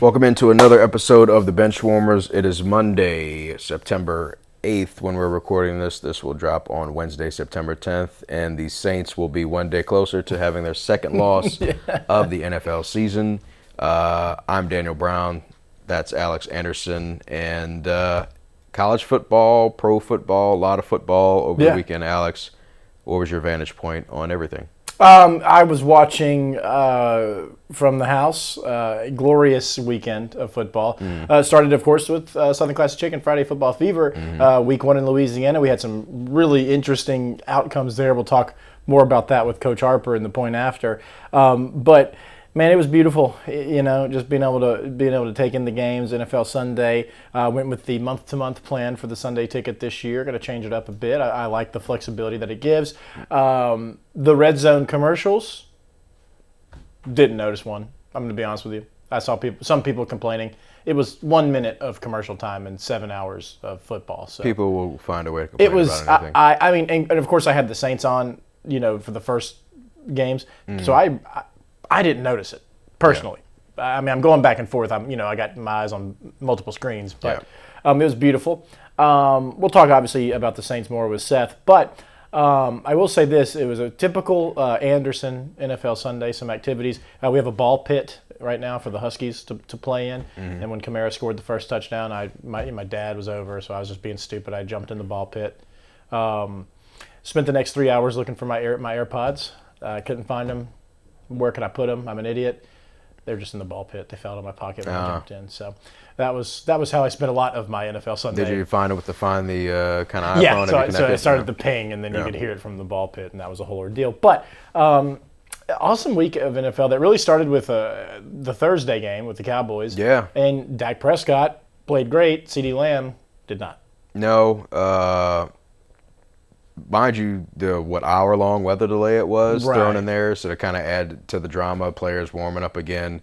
Welcome into another episode of the Benchwarmers. It is Monday, September 8th when we're recording this. This will drop on Wednesday, September 10th, and the Saints will be one day closer to having their second loss of the NFL season. I'm Daniel Brown. That's Alex Anderson. And college football, pro football, a lot of football over the weekend. Alex, what was your vantage point on everything? I was watching from the house, a glorious weekend of football. Started, of course, with Southern Classic Chicken, Friday Football Fever. Week 1 in Louisiana. We had some really interesting outcomes there. We'll talk more about that with Coach Harper in the point after. But man, it was beautiful. You know, just being able to take in the games. NFL Sunday. Went with the month-to-month plan for the Sunday ticket this year. Going to change it up a bit. I like the flexibility that it gives. The red zone commercials. Didn't notice one. I'm going to be honest with you. I saw some people complaining. It was 1 minute of commercial time and 7 hours of football. So people will find a way to complain about anything. I mean, and of course I had the Saints on, you know, for the first games. So I didn't notice it personally. Yeah. I mean, I'm going back and forth. I got my eyes on multiple screens, but it was beautiful. We'll talk obviously about the Saints more with Seth, but I will say this: it was a typical Anderson NFL Sunday. Some activities. We have a ball pit right now for the Huskies to play in, and when Kamara scored the first touchdown, my dad was over, so I was just being stupid. I jumped in the ball pit. Spent the next 3 hours looking for my AirPods. Couldn't find them. Where can I put them? I'm an idiot. They're just in the ball pit. They fell out of my pocket when I jumped in. So that was how I spent a lot of my NFL Sunday. Did you find the kind of iPhone? Yeah, so I started the ping, and then you could hear it from the ball pit, and that was a whole ordeal. But awesome week of NFL that really started with the Thursday game with the Cowboys. Yeah. And Dak Prescott played great. CeeDee Lamb did not. No. Mind you, the hour-long weather delay it was thrown in there, so to kind of add to the drama, players warming up again.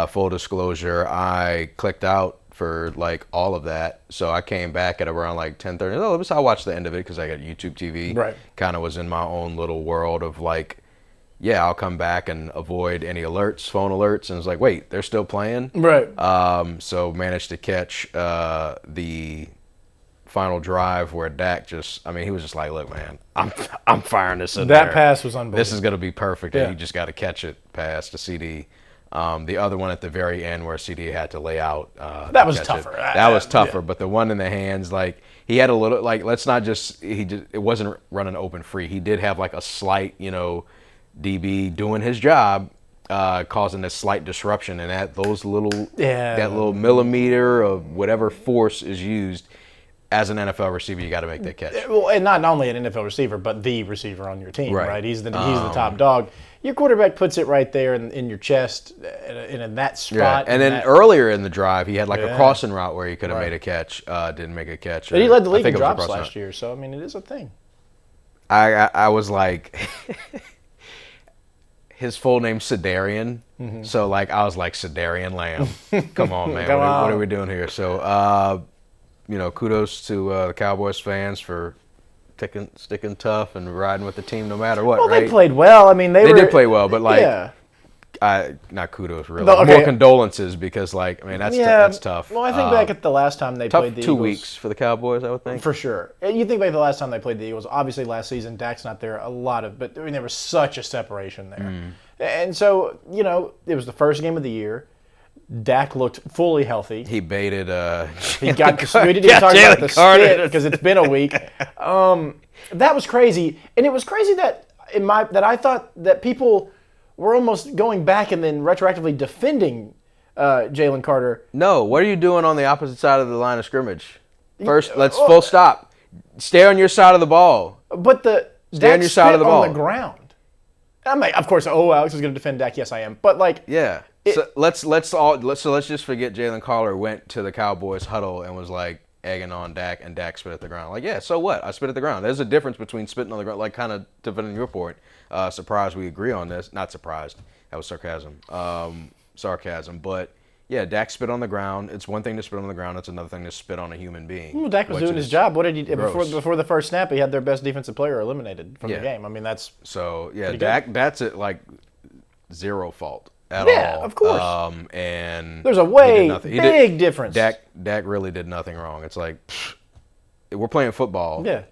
Full disclosure, I clicked out for like all of that, so I came back at around like 10:30. Oh, I watched the end of it because I got YouTube TV. Right. Kind of was in my own little world of like, I'll come back and avoid any alerts, phone alerts, and it's like, wait, they're still playing. Right. So managed to catch the final drive where Dak he was just like, look, man, I'm firing this in there. That pass was unbelievable. This is going to be perfect, and you just got to catch it past the CD. The other one at the very end where CD had to lay out. That was tougher. That was tougher, but the one in the hands, like, he had a little, like, it wasn't running open free. He did have, like, a slight, DB doing his job, causing a slight disruption, and that little millimeter of whatever force is used, as an NFL receiver, you got to make that catch. Well, and not only an NFL receiver, but the receiver on your team, right? He's the top dog. Your quarterback puts it right there in your chest, in that spot. Yeah. And then earlier in the drive, he had like a crossing route where he could have made a catch, didn't make a catch. But he led the league in drops last year, so I mean, it is a thing. I was like, his full name's Sedarian, so like I was like, Sedarian Lamb. Come on, man, what are we doing here? So. Kudos to the Cowboys fans for sticking tough and riding with the team no matter what. Well, right? They played well. I mean, they did play well, but like, not kudos really. More condolences because that's tough. Well, I think back at the last time they played the Eagles. 2 weeks for the Cowboys, I would think. For sure. You think back to the last time they played the Eagles. Obviously, last season Dak's not there. But I mean, there was such a separation there, and so it was the first game of the year. Dak looked fully healty. He baited. He got. We didn't even talk about the spit because it's been a week. That was crazy, and it was crazy that I thought that people were almost going back and then retroactively defending Jalen Carter. No, what are you doing on the opposite side of the line of scrimmage? First, let's full stop. Stay on your side of the ball. But stay on your side of the ball on the ground. I'm like, of course. Alex is going to defend Dak. Yes, I am. But like, yeah. So let's just forget Jalen Carter went to the Cowboys huddle and was like egging on Dak, and Dak spit at the ground. Like, so what? I spit at the ground. There's a difference between spitting on the ground, like kind of defending your point. Surprised we agree on this. Not surprised. That was sarcasm. But yeah, Dak spit on the ground. It's one thing to spit on the ground. It's another thing to spit on a human being. Well, Dak was doing his job. What did he before the first snap? He had their best defensive player eliminated from the game. I mean, that's so yeah. Dak, that's it. Like zero fault. at Yeah, all. of course. And There's a big difference. Dak really did nothing wrong. It's like we're playing football. Yeah.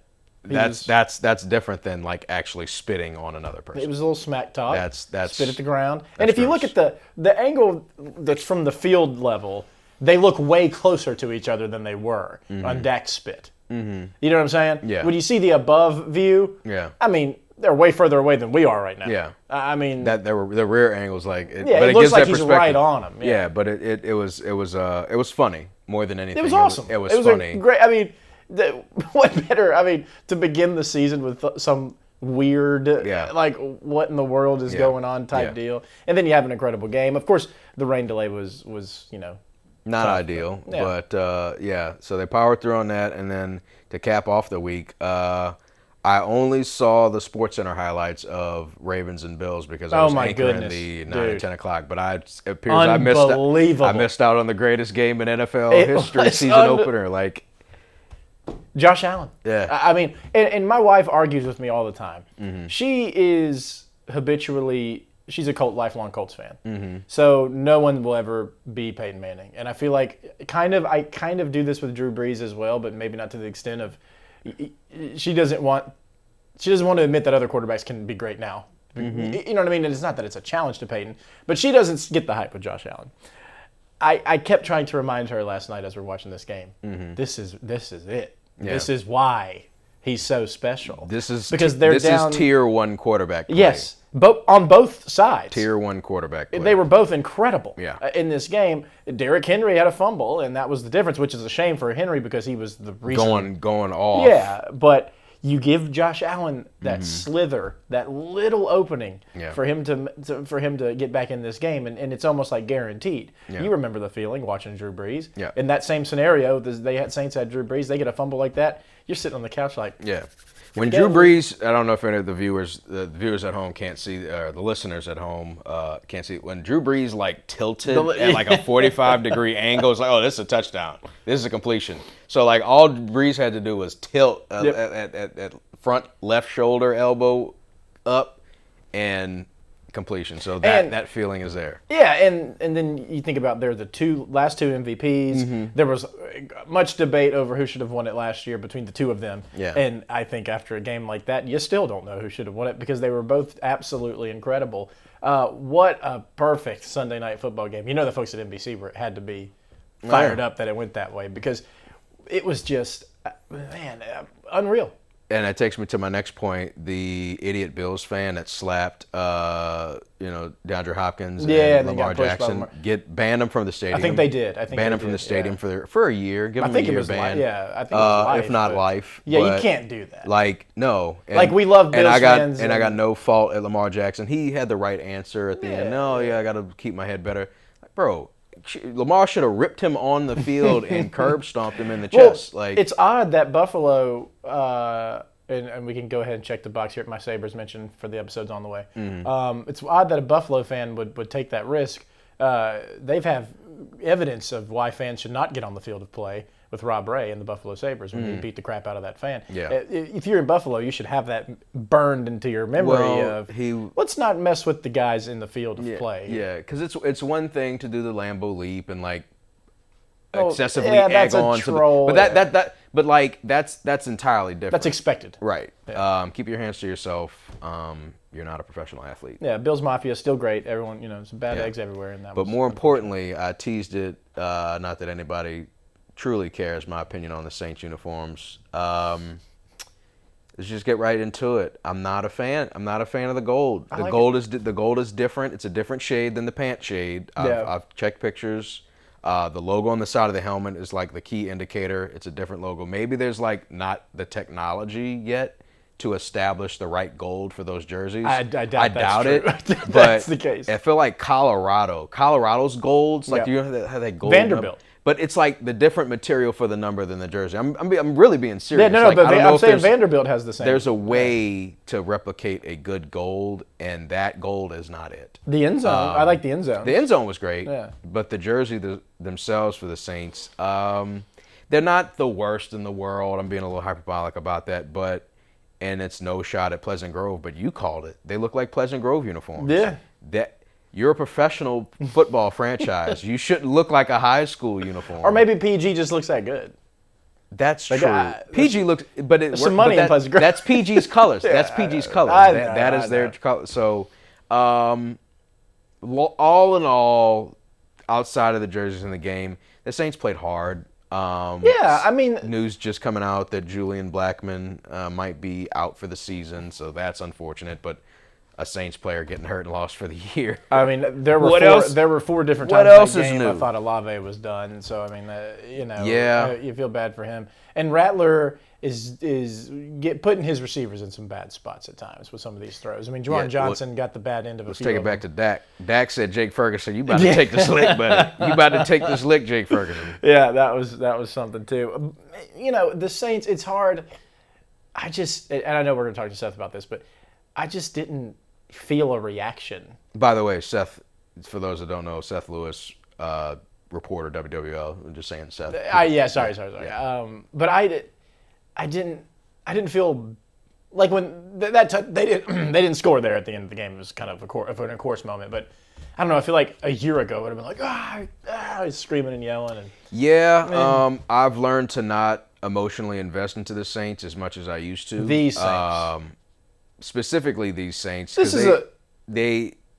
That's different than like actually spitting on another person. It was a little smack talk. That's spit at the ground. And if you look at the angle that's from the field level, they look way closer to each other than they were on Dak's spit. Mm-hmm. You know what I'm saying? Yeah. When you see the above view, I mean, they're way further away than we are right now. Yeah. I mean, that the rear angles like it but it looks gives like that he's perspective. right on him. Yeah, but it was funny more than anything. It was awesome. It was funny. Great. I mean, what better? I mean, to begin the season with some weird, like what in the world is going on type deal, and then you have an incredible game. Of course, the rain delay was not tough, ideal, but so they powered through on that, and then to cap off the week, I only saw the SportsCenter highlights of Ravens and Bills because I was anchoring the 9 and 10 o'clock. But it appears I missed out on the greatest game in NFL history, season opener. Like Josh Allen. Yeah. I mean, and my wife argues with me all the time. Mm-hmm. She is she's a lifelong Colts fan. Mm-hmm. So no one will ever be Peyton Manning. And I feel like I kind of do this with Drew Brees as well, but maybe not to the extent of she doesn't want to admit that other quarterbacks can be great now. Mm-hmm. You know what I mean? And it's not that it's a challenge to Peyton, but she doesn't get the hype with Josh Allen. I kept trying to remind her last night as we're watching this game. Mm-hmm. This is it. Yeah. This is why he's so special. This is tier 1 quarterback play. Yes, on both sides. Tier 1 quarterback play. They were both incredible in this game. Derrick Henry had a fumble, and that was the difference, which is a shame for Henry because he was the reason. Going off. Yeah, but you give Josh Allen that slither, that little opening for him to get back in this game, and it's almost like guaranteed. Yeah. You remember the feeling watching Drew Brees. Yeah. In that same scenario, Saints had Drew Brees. They get a fumble like that. You're sitting on the couch like, when Drew Brees, I don't know if any of the viewers at home can't see, the listeners at home can't see. When Drew Brees like tilted at like a 45-degree angle, it's like, oh, this is a touchdown. This is a completion. So like all Brees had to do was tilt at front left shoulder, elbow up, and completion. So that feeling is there. Yeah, and then you think about they're the last two MVPs. Mm-hmm. There was much debate over who should have won it last year between the two of them. Yeah. And I think after a game like that, you still don't know who should have won it because they were both absolutely incredible. What a perfect Sunday night football game. You know the folks at NBC had to be fired up that it went that way because it was just, unreal. And that takes me to my next point: the idiot Bills fan that slapped, DeAndre Hopkins and Lamar Jackson. Banned them from the stadium. I think they did. Banned them from the stadium for a year. Give them a year ban. I think it was life. If not life. Yeah, you can't do that. Like no. And, we love Bills fans. And I got no fault at Lamar Jackson. He had the right answer at the end. I got to keep my head better, like, bro. Lamar should have ripped him on the field and curb stomped him in the chest. Like it's odd that Buffalo, and we can go ahead and check the box here at my Sabres mention for the episodes on the way. Mm-hmm. It's odd that a Buffalo fan would take that risk. They've have evidence of why fans should not get on the field of play with Rob Ray and the Buffalo Sabres when he beat the crap out of that fan. Yeah. If you're in Buffalo, you should have that burned into your memory let's not mess with the guys in the field of play. Yeah, because it's one thing to do the Lambeau leap and like excessively egg on troll, but that's entirely different. That's expected. Right. Yeah. Keep your hands to yourself. You're not a professional athlete. Yeah, Bills Mafia is still great. Everyone, some bad eggs everywhere. And but more importantly, I teased it, not that anybody truly cares, my opinion on the Saints uniforms. Let's just get right into it. I'm not a fan. I'm not a fan of the gold. The gold is different. It's a different shade than the pant shade. I've checked pictures. The logo on the side of the helmet is like the key indicator. It's a different logo. Maybe there's like not the technology yet to establish the right gold for those jerseys. I doubt it. That's but the case. I feel like Colorado's golds, like you have that gold. Vanderbilt. But it's like the different material for the number than the jersey. I'm really being serious. Yeah, no, but I'm saying Vanderbilt has the same. There's a way to replicate a good gold, and that gold is not it. The end zone. I like the end zone. The end zone was great, but the jersey themselves for the Saints, they're not the worst in the world. I'm being a little hyperbolic about that, and it's no shot at Pleasant Grove, but you called it. They look like Pleasant Grove uniforms. Yeah. You're a professional football franchise. You shouldn't look like a high school uniform. Or maybe PG just looks that good. That's true. PG looks, but it some money in Pleasant Grove. That's PG's colors. That's PG's colors. That is their color. So, all in all, outside of the jerseys in the game, the Saints played hard. News just coming out that Julian Blackman might be out for the season, so that's unfortunate. But a Saints player getting hurt and lost for the year. I mean, there were 4 different times in that game I thought Olave was done. So I mean, you feel bad for him. And Rattler is putting his receivers in some bad spots at times with some of these throws. I mean, Juwan Johnson got the bad end of a few. Let's take it back to Dak. Dak said, "Jake Ferguson, you about to take this lick, buddy. You about to take this lick, Jake Ferguson." Yeah, that was something too. The Saints. It's hard. And I know we're going to talk to Seth about this, but I just didn't feel a reaction. By the way, Seth, for those that don't know, Seth Lewis, reporter, WWL. I'm just saying Seth. Sorry. Yeah. But I didn't feel like when they didn't score there at the end of the game. It was kind of an of course moment. But I don't know. I feel like a year ago it would have been like screaming and yelling. I've learned to not emotionally invest into the Saints as much as I used to. These Saints. Specifically these Saints. The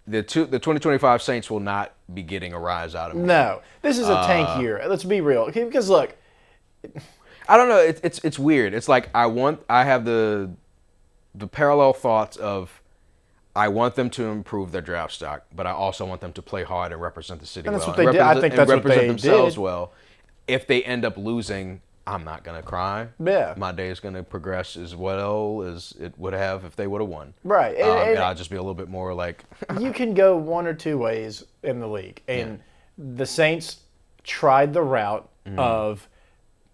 2025 Saints will not be getting a rise out of me. No, this is a tank year. Let's be real. Because look, I don't know. It's weird. It's like I have the parallel thoughts of I want them to improve their draft stock, but I also want them to play hard and represent the city and that's well. What they did. I think that's what they themselves did. well. If they end up losing, I'm not going to cry. Yeah. My day is going to progress as well as it would have if they would have won. Right. And I'll just be a little bit more like... You can go one or two ways in the league. And the Saints tried the route of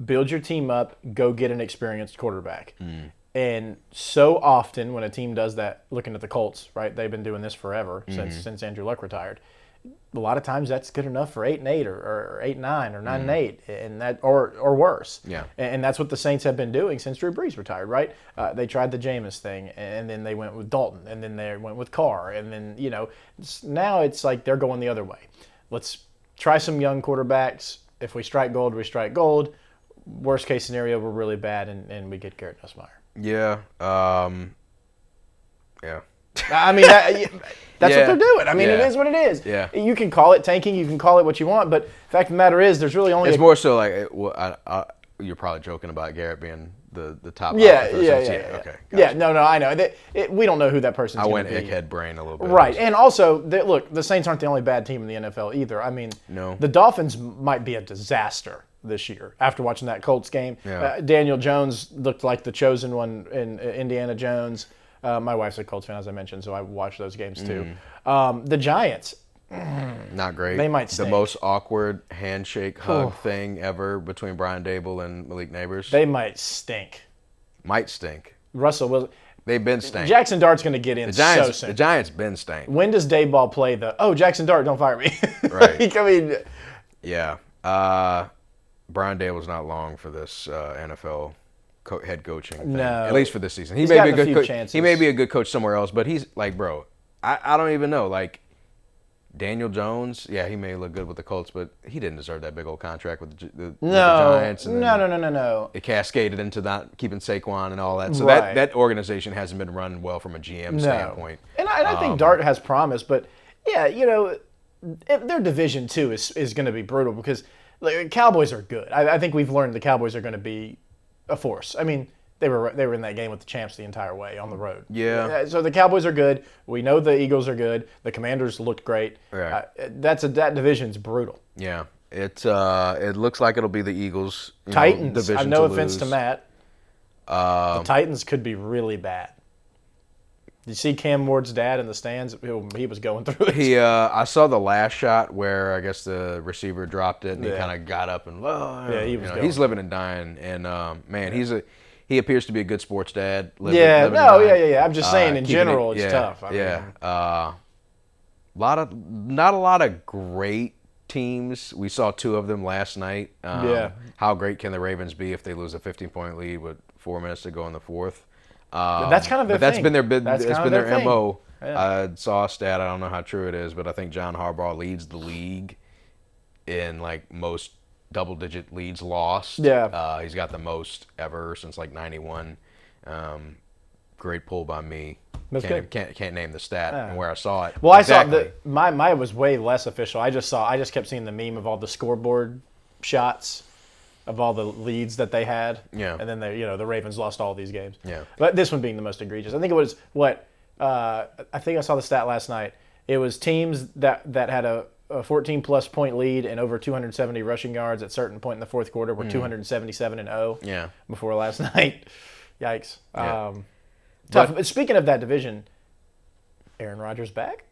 build your team up, go get an experienced quarterback. And so often when a team does that, looking at the Colts, right, they've been doing this forever since Andrew Luck retired. A lot of times that's good enough for 8-8 or 8-9 or 9-8 and that or worse. Yeah. And that's what the Saints have been doing since Drew Brees retired, right? They tried the Jameis thing and then they went with Dalton and then they went with Carr and then now it's like they're going the other way. Let's try some young quarterbacks. If we strike gold, we strike gold. Worst case scenario, we're really bad and we get Garrett Nussmeier. Yeah. Yeah. I mean, that's what they're doing. I mean, it is what it is. Yeah. You can call it tanking. You can call it what you want. But the fact of the matter is, there's really only... It's more so like, you're probably joking about Garrett being the top. Yeah. Okay. Yeah, no, I know. We don't know who that person's going to be. I went egghead brain a little bit. Right. And also, look, the Saints aren't the only bad team in the NFL either. I mean, no. The Dolphins might be a disaster this year after watching that Colts game. Yeah. Daniel Jones looked like the chosen one in Indiana Jones. My wife's a Colts fan, as I mentioned, so I watch those games too. The Giants. Not great. They might stink. The most awkward handshake hug thing ever between Brian Dable and Malik Neighbors. They might stink. Might stink. Russell Wilson. They've been stank. Jackson Dart's going to get in so soon. The Giants been stank. When does Dayball play Jackson Dart, don't fire me. Right. I mean. Yeah. Brian Dable's not long for this NFL head coaching thing. No. At least for this season. He's may be a good coach. He may be a good coach somewhere else, but he's like, bro, I don't even know. Like, Daniel Jones, yeah, he may look good with the Colts, but he didn't deserve that big old contract with the Giants. And No. It cascaded into not keeping Saquon and all that. So right. that organization hasn't been run well from a GM standpoint. And I think Dart has promise, but yeah, their division too is going to be brutal because the Cowboys are good. I think we've learned the Cowboys are going to be a force. I mean, they were in that game with the champs the entire way on the road. Yeah. So the Cowboys are good. We know the Eagles are good. The Commanders looked great. Right. That division's brutal. Yeah. It looks like it'll be the Eagles. Titans. Division No to offense lose. to Matt. The Titans could be really bad. Did you see Cam Ward's dad in the stands? He was going through it. I saw the last shot where I guess the receiver dropped it and he kind of got up and he's living and dying and man, he appears to be a good sports dad. Living I'm just saying in general it's tough. Not a lot of great teams. We saw two of them last night. How great can the Ravens be if they lose a 15-point lead with 4 minutes to go in the fourth? That's kind of their thing. That's been their MO. I saw a stat. I don't know how true it is, but I think John Harbaugh leads the league in like most double-digit leads lost. Yeah. He's got the most ever since like '91. Great pull by me. Can't name the stat and where I saw it. Well, exactly. I saw my was way less official. I just kept seeing the meme of all the scoreboard shots of all the leads that they had. Yeah. And then the Ravens lost all these games. Yeah. But this one being the most egregious. I think it was I think I saw the stat last night. It was teams that had a 14-plus point lead and over 270 rushing yards at a certain point in the fourth quarter were 277-0 before last night. Yikes. Yeah. Tough. But speaking of that division, Aaron Rodgers back?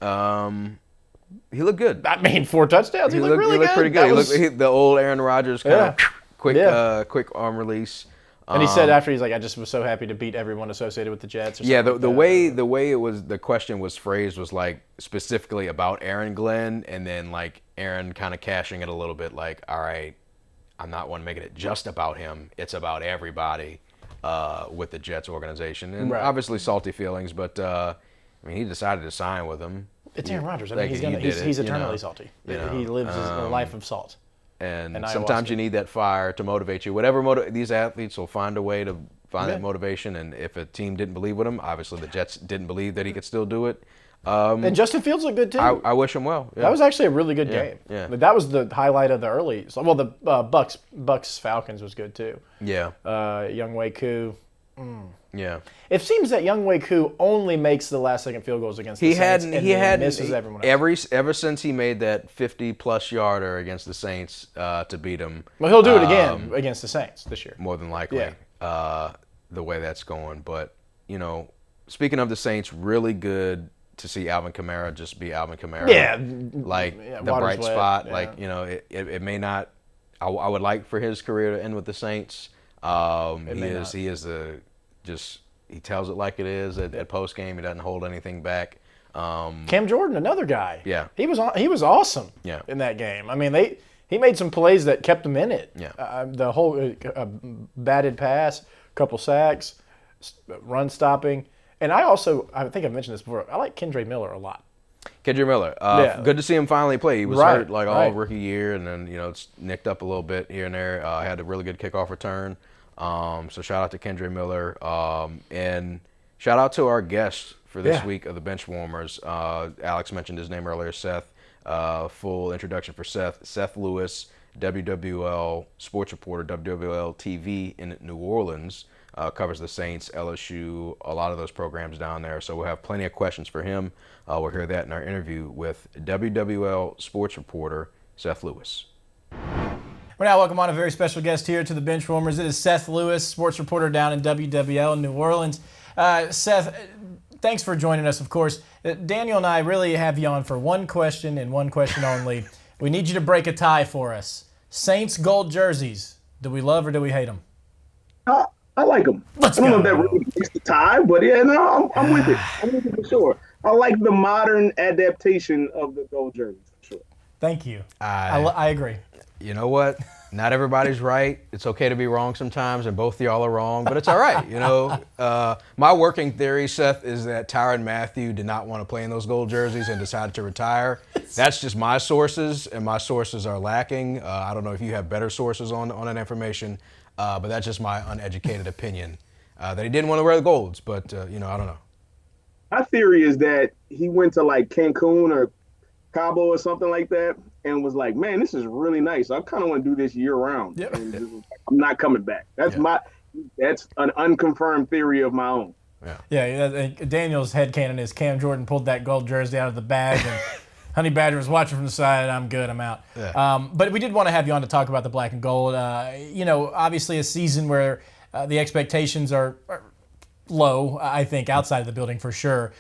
He looked good. I mean, 4 touchdowns. He looked really good. He looked pretty good. He looked the old Aaron Rodgers kind of quick arm release. And he said after, he's like, I just was so happy to beat everyone associated with the Jets. Or something the way it was, the question was phrased was like specifically about Aaron Glenn, and then like Aaron kind of cashing it a little bit, like, all right, I'm not one making it just about him. It's about everybody with the Jets organization, and obviously salty feelings. But I mean, he decided to sign with them. It's Aaron Rodgers. I mean, he's eternally salty. He lives a life of salt. And sometimes you need that fire to motivate you. Whatever these athletes will find a way to find that motivation. And if a team didn't believe in him, obviously the Jets didn't believe that he could still do it. And Justin Fields looked good too. I wish him well. Yeah. That was actually a really good game. Yeah. That was the highlight of the early. Well, the Bucks Falcons was good too. Yeah. Younghoe Koo. Yeah. It seems that Younghoe Koo only makes the last-second field goals against the Saints. He misses everyone else. Ever since he made that 50-plus yarder against the Saints to beat them. Well, he'll do it again against the Saints this year. More than likely. Yeah. The way that's going. But, speaking of the Saints, really good to see Alvin Kamara just be Alvin Kamara. Yeah. The bright spot. Yeah. It may not. I would like for his career to end with the Saints. He tells it like it is at post game. He doesn't hold anything back. Cam Jordan, another guy. Yeah, he was awesome. Yeah. In that game. I mean, he made some plays that kept him in it. Yeah, the whole batted pass, couple sacks, run stopping, and I think I've mentioned this before. I like Kendre Miller a lot. Kendre Miller, good to see him finally play. He was hurt all rookie year, and then it's nicked up a little bit here and there. Had a really good kickoff return. So shout out to Kendre Miller, and shout out to our guest for this week of the Benchwarmers. Alex mentioned his name earlier, Seth. Full introduction for Seth. Seth Lewis, WWL sports reporter, WWL TV in New Orleans, covers the Saints, LSU, a lot of those programs down there. So we'll have plenty of questions for him. We'll hear that in our interview with WWL sports reporter Seth Lewis. We're now welcome on a very special guest here to the Benchwarmers. It is Seth Lewis, sports reporter down in WWL in New Orleans. Seth, thanks for joining us, of course. Daniel and I really have you on for one question and one question only. We need you to break a tie for us. Saints gold jerseys. Do we love or do we hate them? I like them. I don't know if that really breaks the tie, but I'm with it. I'm with it for sure. I like the modern adaptation of the gold jerseys for sure. Thank you. I agree. You know what? Not everybody's right. It's okay to be wrong sometimes, and both of y'all are wrong, but it's all right. My working theory, Seth, is that Tyrann Mathieu did not want to play in those gold jerseys and decided to retire. That's just my sources, and my sources are lacking. I don't know if you have better sources on that information, but that's just my uneducated opinion. That he didn't want to wear the golds, but, I don't know. My theory is that he went to, like, Cancun or Cabo or something like that, and was like, man, this is really nice. I kind of want to do this year round. Yep. I'm not coming back. That's an unconfirmed theory of my own. Yeah. Daniel's headcanon is Cam Jordan pulled that gold jersey out of the bag and Honey Badger was watching from the side and I'm good, I'm out. Yeah. But we did want to have you on to talk about the black and gold. Obviously a season where the expectations are low, I think, outside of the building for sure.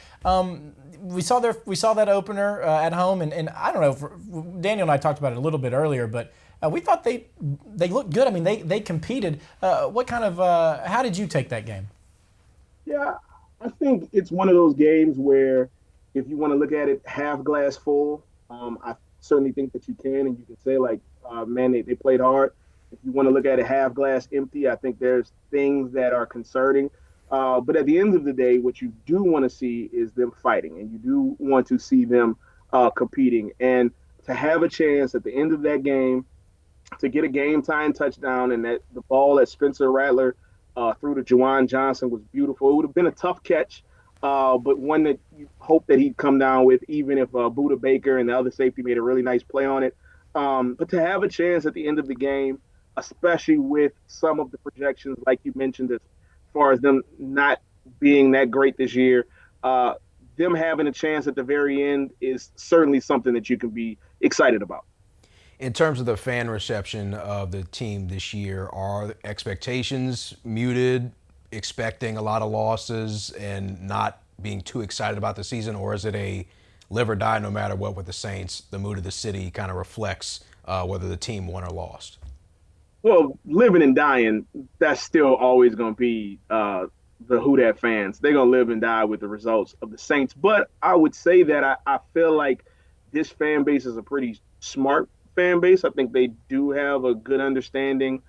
We saw that opener at home, and I don't know. Daniel and I talked about it a little bit earlier, but we thought they looked good. I mean, they competed. How did you take that game? Yeah, I think it's one of those games where if you want to look at it half glass full, I certainly think that you can, and you can say like, man, they played hard. If you want to look at it half glass empty, I think there's things that are concerning. But at the end of the day, what you do want to see is them fighting, and you do want to see them competing. And to have a chance at the end of that game to get a game time touchdown, and that the ball that Spencer Rattler threw to Juwan Johnson was beautiful. It would have been a tough catch, but one that you hope that he'd come down with, even if Buda Baker and the other safety made a really nice play on it. But to have a chance at the end of the game, especially with some of the projections, like you mentioned, as far as them not being that great this year, them having a chance at the very end is certainly something that you can be excited about. In terms of the fan reception of the team this year, are expectations muted, expecting a lot of losses and not being too excited about the season, or is it a live or die no matter what with the Saints? The mood of the city kind of reflects whether the team won or lost. Well, living and dying, that's still always going to be the Who Dat fans. They're going to live and die with the results of the Saints. But I would say that I feel like this fan base is a pretty smart fan base. I think they do have a good understanding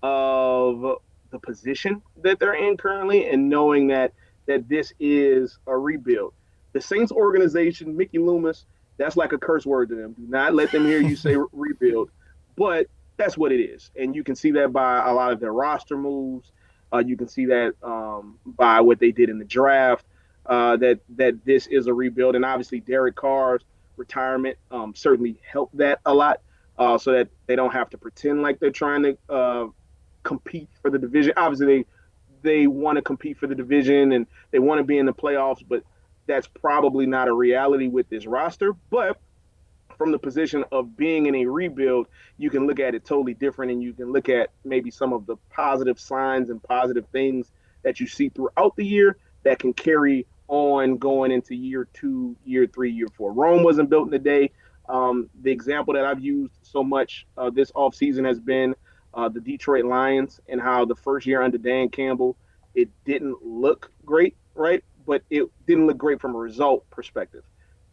of the position that they're in currently, and knowing that this is a rebuild. The Saints organization, Mickey Loomis, that's like a curse word to them. Do not let them hear you say rebuild. But that's what it is. And you can see that by a lot of their roster moves. You can see that by what they did in the draft, that this is a rebuild. And obviously Derek Carr's retirement certainly helped that a lot, so that they don't have to pretend like they're trying to compete for the division. Obviously, they want to compete for the division and they want to be in the playoffs, but that's probably not a reality with this roster. But from the position of being in a rebuild, you can look at it totally different, and you can look at maybe some of the positive signs and positive things that you see throughout the year that can carry on going into year 2, year 3, year 4. Rome wasn't built in a day. The example that I've used so much this offseason has been the Detroit Lions, and how the first year under Dan Campbell, it didn't look great, right? But it didn't look great from a result perspective.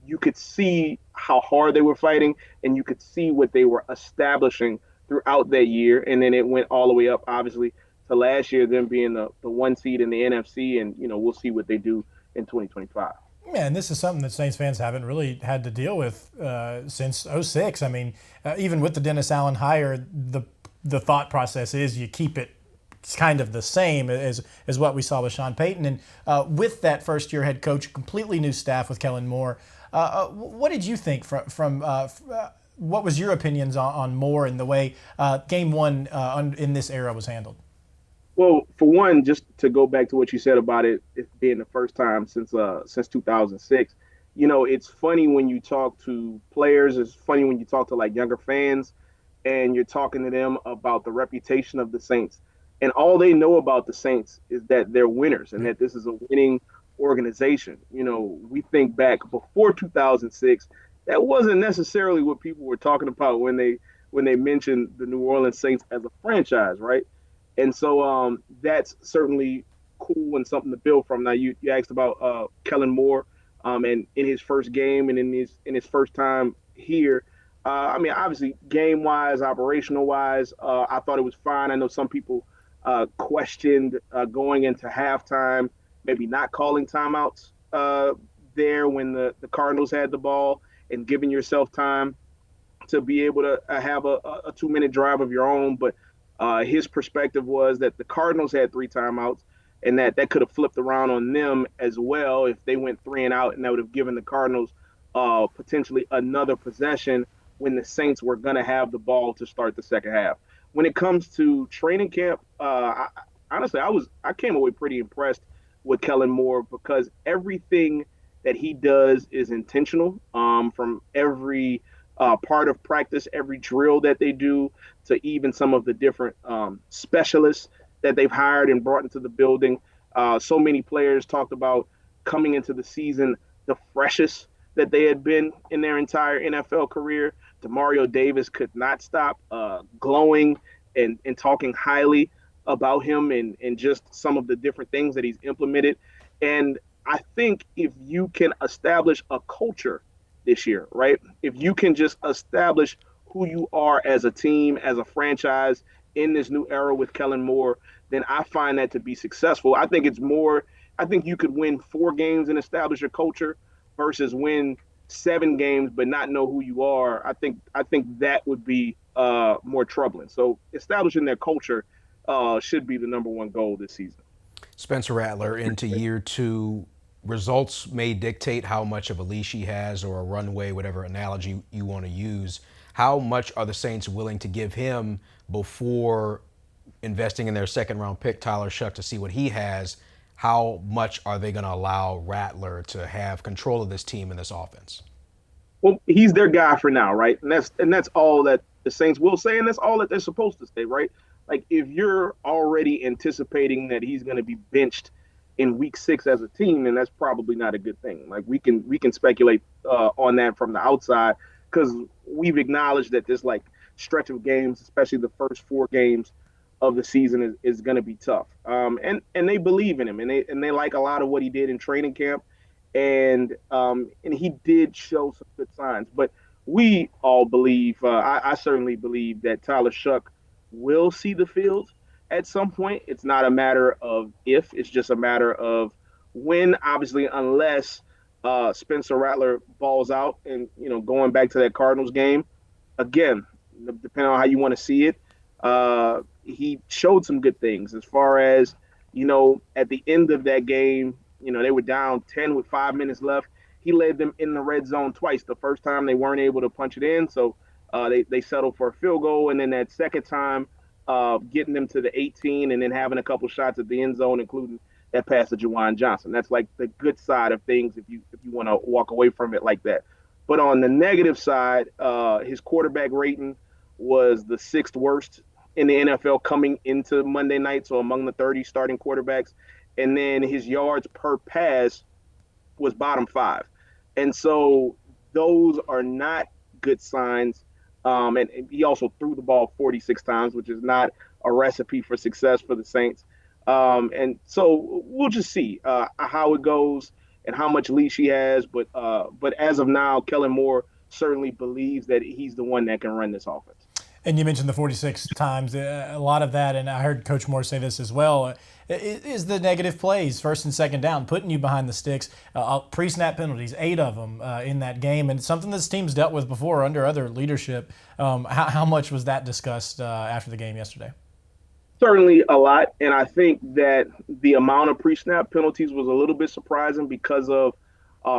You could see how hard they were fighting, and you could see what they were establishing throughout that year. And then it went all the way up, obviously, to last year, them being the 1 seed in the NFC. And, we'll see what they do in 2025. Yeah, and this is something that Saints fans haven't really had to deal with since '06. I mean, even with the Dennis Allen hire, the thought process is you keep it kind of the same as what we saw with Sean Payton. And with that first-year head coach, completely new staff with Kellen Moore, what did you think from what was your opinions on Moore and the way Game 1 in this era was handled? Well, for one, just to go back to what you said about it being the first time since 2006, it's funny when you talk to players. It's funny when you talk to like younger fans, and you're talking to them about the reputation of the Saints. And all they know about the Saints is that they're winners and that this is a winning organization. We think back before 2006, that wasn't necessarily what people were talking about when they mentioned the New Orleans Saints as a franchise, right? And so that's certainly cool and something to build from. Now you asked about Kellen Moore, and in his first game and in his first time here. Obviously, game-wise, operational-wise, I thought it was fine. I know some people questioned going into halftime, maybe not calling timeouts there when the Cardinals had the ball, and giving yourself time to be able to have a 2-minute drive of your own. But his perspective was that the Cardinals had 3 timeouts, and that could have flipped around on them as well if they went 3 and out, and that would have given the Cardinals potentially another possession when the Saints were going to have the ball to start the second half. When it comes to training camp, honestly, I came away pretty impressed with Kellen Moore, because everything that he does is intentional, from every part of practice, every drill that they do, to even some of the different specialists that they've hired and brought into the building. So many players talked about coming into the season the freshest that they had been in their entire NFL career. Demario Davis could not stop glowing and talking highly about him and just some of the different things that he's implemented. And I think if you can establish a culture this year, right? If you can just establish who you are as a team, as a franchise in this new era with Kellen Moore, then I find that to be successful. I think it's more. I think you could win 4 games and establish your culture versus win 7 games but not know who you are. I think that would be more troubling. So establishing their culture should be the number one goal this season. Spencer Rattler into year 2. Results may dictate how much of a leash he has or a runway, whatever analogy you want to use. How much are the Saints willing to give him before investing in their second round pick, Tyler Shuck, to see what he has? How much are they going to allow Rattler to have control of this team and this offense? Well, he's their guy for now, right? And that's all that the Saints will say, and that's all that they're supposed to say, right? Like if you're already anticipating that he's going to be benched in week 6 as a team, then that's probably not a good thing. Like we can speculate on that from the outside because we've acknowledged that this like stretch of games, especially the first 4 games of the season, is going to be tough. And they believe in him, and they like a lot of what he did in training camp, and he did show some good signs. But we all believe, I certainly believe that Tyler Shuck will see the field at some point. It's not a matter of if, it's just a matter of when, obviously, unless Spencer Rattler balls out. And, going back to that Cardinals game, again, depending on how you want to see it, he showed some good things as far as, at the end of that game, they were down 10 with 5 minutes left. He led them in the red zone twice. The first time they weren't able to punch it in, so they settled for a field goal. And then that second time, getting them to the 18 and then having a couple shots at the end zone, including that pass to Juwan Johnson. That's like the good side of things if you want to walk away from it like that. But on the negative side, his quarterback rating was the 6th worst in the NFL coming into Monday night, so among the 30 starting quarterbacks. And then his yards per pass was bottom 5. And so those are not good signs. And he also threw the ball 46 times, which is not a recipe for success for the Saints. And so we'll just see how it goes and how much leash he has. But as of now, Kellen Moore certainly believes that he's the one that can run this offense. And you mentioned the 46 times. A lot of that, and I heard Coach Moore say this as well, is the negative plays, first and second down, putting you behind the sticks, pre-snap penalties, 8 of them in that game, and something this team's dealt with before under other leadership. How much was that discussed after the game yesterday? Certainly a lot, and I think that the amount of pre-snap penalties was a little bit surprising because of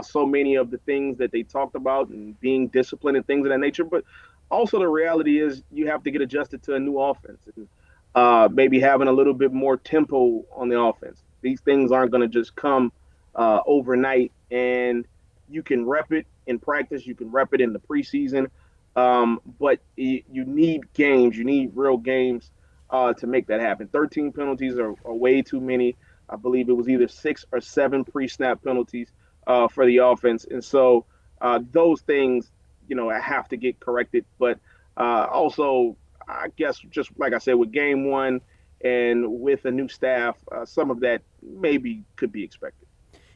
so many of the things that they talked about and being disciplined and things of that nature. But also the reality is you have to get adjusted to a new offense and maybe having a little bit more tempo on the offense. These things aren't going to just come overnight, and you can rep it in practice. You can rep it in the preseason, but you need games. You need real games to make that happen. 13 penalties are way too many. I believe it was either 6 or 7 pre-snap penalties for the offense. And so those things, have to get corrected. But also, I guess, just like I said, with game 1 and with a new staff, some of that maybe could be expected.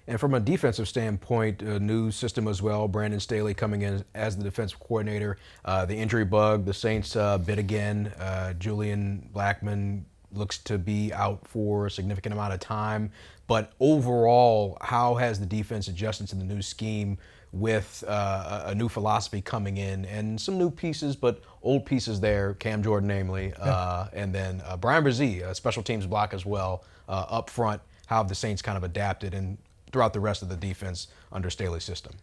And from a defensive standpoint, a new system as well. Brandon Staley coming in as the defensive coordinator. The injury bug, the Saints bit again. Julian Blackmon looks to be out for a significant amount of time. But overall, how has the defense adjusted to the new scheme with a new philosophy coming in and some new pieces, but old pieces there, Cam Jordan namely, and then Brian Brzee, a special teams block as well, up front. How have the Saints kind of adapted and throughout the rest of the defense under Staley's system?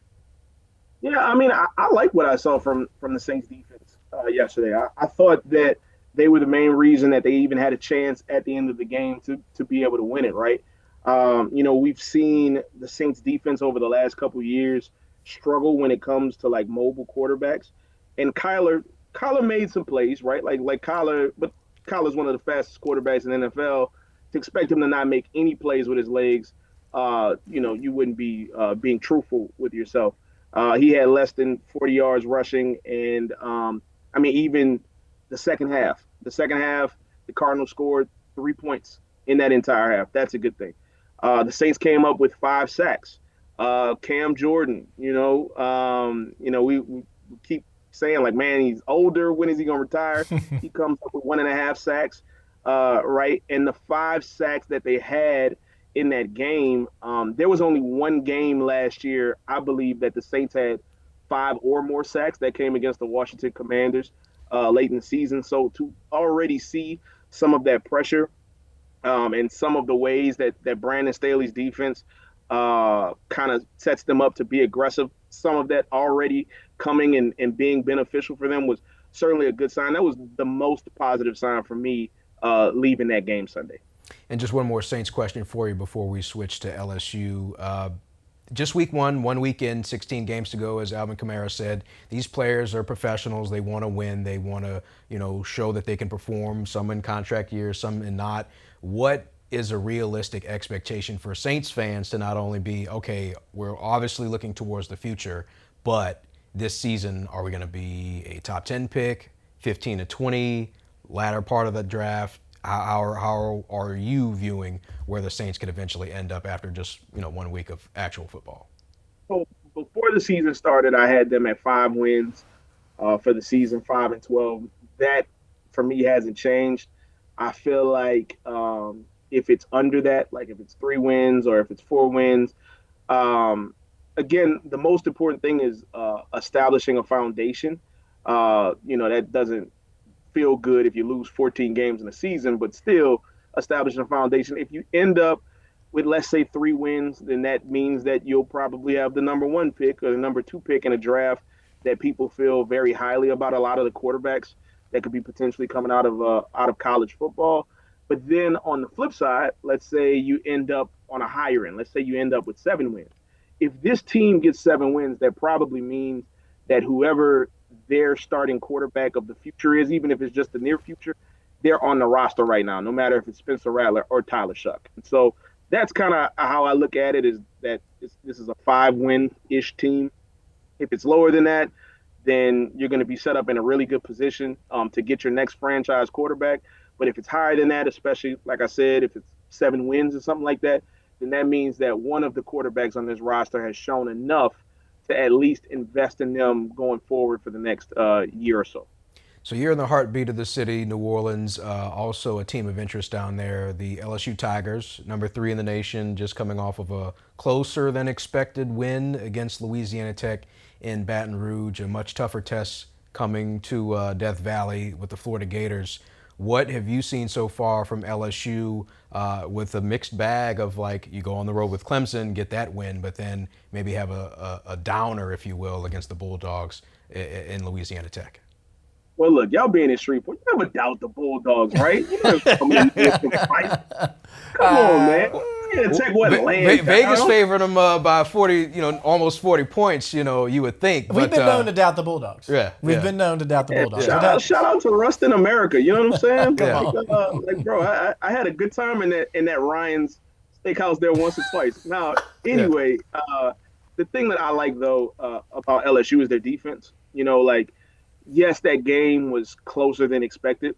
Yeah, I mean, I like what I saw from the Saints defense yesterday. I thought that they were the main reason that they even had a chance at the end of the game to be able to win it, right? We've seen the Saints defense over the last couple of years struggle when it comes to like mobile quarterbacks. And Kyler made some plays, right? Like Kyler's one of the fastest quarterbacks in the NFL. To expect him to not make any plays with his legs, you wouldn't be being truthful with yourself. He had less than 40 yards rushing, and even the second half, the Cardinals scored 3 points in that entire half. That's a good thing. The Saints came up with 5 sacks. Cam Jordan, we keep saying like, man, he's older. When is he gonna retire? He comes up with 1.5 sacks. right? And the 5 sacks that they had in that game, there was only one game last year, I believe, that the Saints had 5 or more sacks that came against the Washington Commanders late in the season. So to already see some of that pressure and some of the ways that Brandon Staley's defense kind of sets them up to be aggressive, some of that already coming and being beneficial for them was certainly a good sign. That was the most positive sign for me leaving that game Sunday. And just one more Saints question for you before we switch to LSU. Just week one weekend, 16 games to go, as Alvin Kamara said. These players are professionals. They want to win. They want to, show that they can perform, some in contract years, some in not. What is a realistic expectation for Saints fans to not only be, okay, we're obviously looking towards the future, but this season, are we going to be a top 10 pick, 15 to 20, latter part of the draft? How are you viewing where the Saints could eventually end up after just 1 week of actual football? So before the season started, I had them at 5 wins for the season, 5-12. That for me hasn't changed. I feel like if it's under that, like if it's 3 wins or if it's 4 wins, again, the most important thing is establishing a foundation. That doesn't feel good if you lose 14 games in a season, but still establishing a foundation. If you end up with, let's say, 3 wins, then that means that you'll probably have the number 1 pick or the number 2 pick in a draft that people feel very highly about. A lot of the quarterbacks that could be potentially coming out of college football. But then on the flip side, let's say you end up on a higher end. Let's say you end up with 7 wins. If this team gets 7 wins, that probably means that whoever their starting quarterback of the future is, even if it's just the near future, they're on the roster right now, no matter if it's Spencer Rattler or Tyler Shuck. And so that's kind of how I look at it, is that this is a 5-win-ish team. If it's lower than that, then you're going to be set up in a really good position to get your next franchise quarterback. But if it's higher than that, especially, like I said, if it's 7 wins or something like that, then that means that one of the quarterbacks on this roster has shown enough to at least invest in them going forward for the next year or so. So you're in the heartbeat of the city, New Orleans, also a team of interest down there, the LSU Tigers, number 3 in the nation, just coming off of a closer than expected win against Louisiana Tech in Baton Rouge, a much tougher test coming to Death Valley with the Florida Gators. What have you seen so far from LSU with a mixed bag of, like, you go on the road with Clemson, get that win, but then maybe have a downer, if you will, against the Bulldogs in Louisiana Tech? Well, look, y'all being in Shreveport, you never doubt the Bulldogs, right? You never come in there and fight. Come on, man. Tech wasn't Vegas favored them by 40, almost 40 points. You would think. We've been known to doubt the Bulldogs. Yeah, we've been known to doubt the Bulldogs. Shout out to Rust in America. You know what I'm saying? Yeah. Bro, I had a good time in that Ryan's Steakhouse there once or twice. Now, anyway, the thing that I like though about LSU is their defense. Yes, that game was closer than expected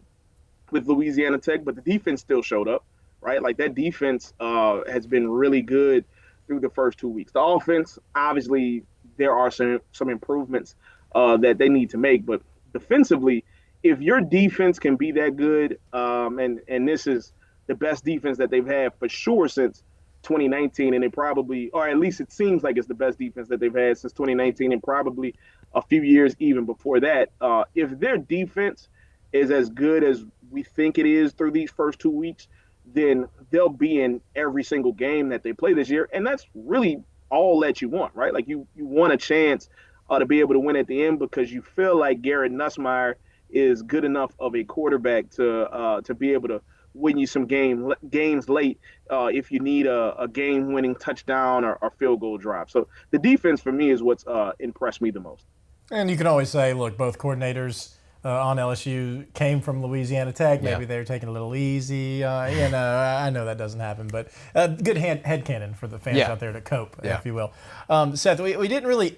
with Louisiana Tech, but the defense still showed up. Right, like that defense has been really good through the first 2 weeks. The offense, obviously, there are some improvements that they need to make, but defensively, if your defense can be that good, and this is the best defense that they've had for sure since 2019, and it probably, or at least it seems like it's the best defense that they've had since 2019, and probably a few years even before that. If their defense is as good as we think it is through these first 2 weeks, then they'll be in every single game that they play this year. And that's really all that you want, right? Like you want a chance to be able to win at the end because you feel like Garrett Nussmeier is good enough of a quarterback to be able to win you some games late if you need a game-winning touchdown or field goal drive. So the defense for me is what's impressed me the most. And you can always say, look, both coordinators on LSU came from Louisiana Tech. Maybe they were taking a little easy. I know that doesn't happen, but good headcanon for the fans out there to cope, if you will. Seth, we didn't really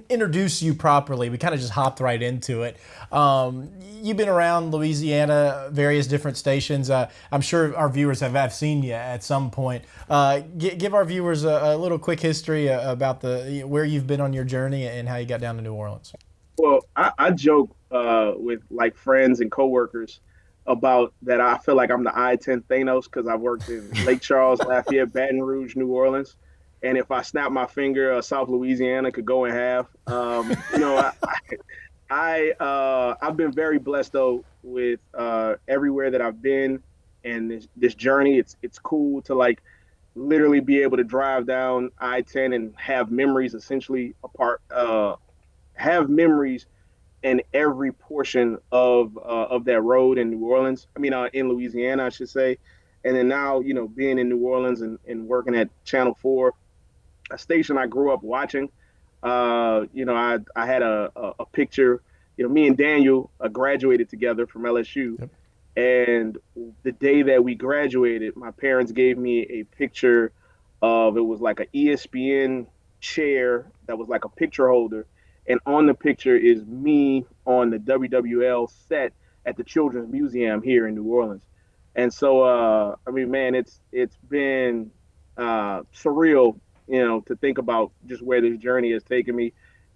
introduce you properly. We kind of just hopped right into it. You've been around Louisiana, various different stations. I'm sure our viewers have seen you at some point. Give our viewers a little quick history about where you've been on your journey and how you got down to New Orleans. Well, I joke with like friends and coworkers about that I feel like I'm the I-10 Thanos because I've worked in Lake Charles, Lafayette, Baton Rouge, New Orleans. And if I snap my finger, South Louisiana could go in half. I've been very blessed though with everywhere that I've been and this journey. It's cool to like literally be able to drive down I-10 and have memories essentially have memories in every portion of that road in New Orleans. I mean, in Louisiana, I should say. And then now, being in New Orleans and working at Channel 4, a station I grew up watching. I had a picture. Me and Daniel graduated together from LSU. Yep. And the day that we graduated, my parents gave me a picture of, it was like an ESPN chair that was like a picture holder. And on the picture is me on the WWL set at the Children's Museum here in New Orleans. And so, I mean, man, it's been surreal, to think about just where this journey has taken me,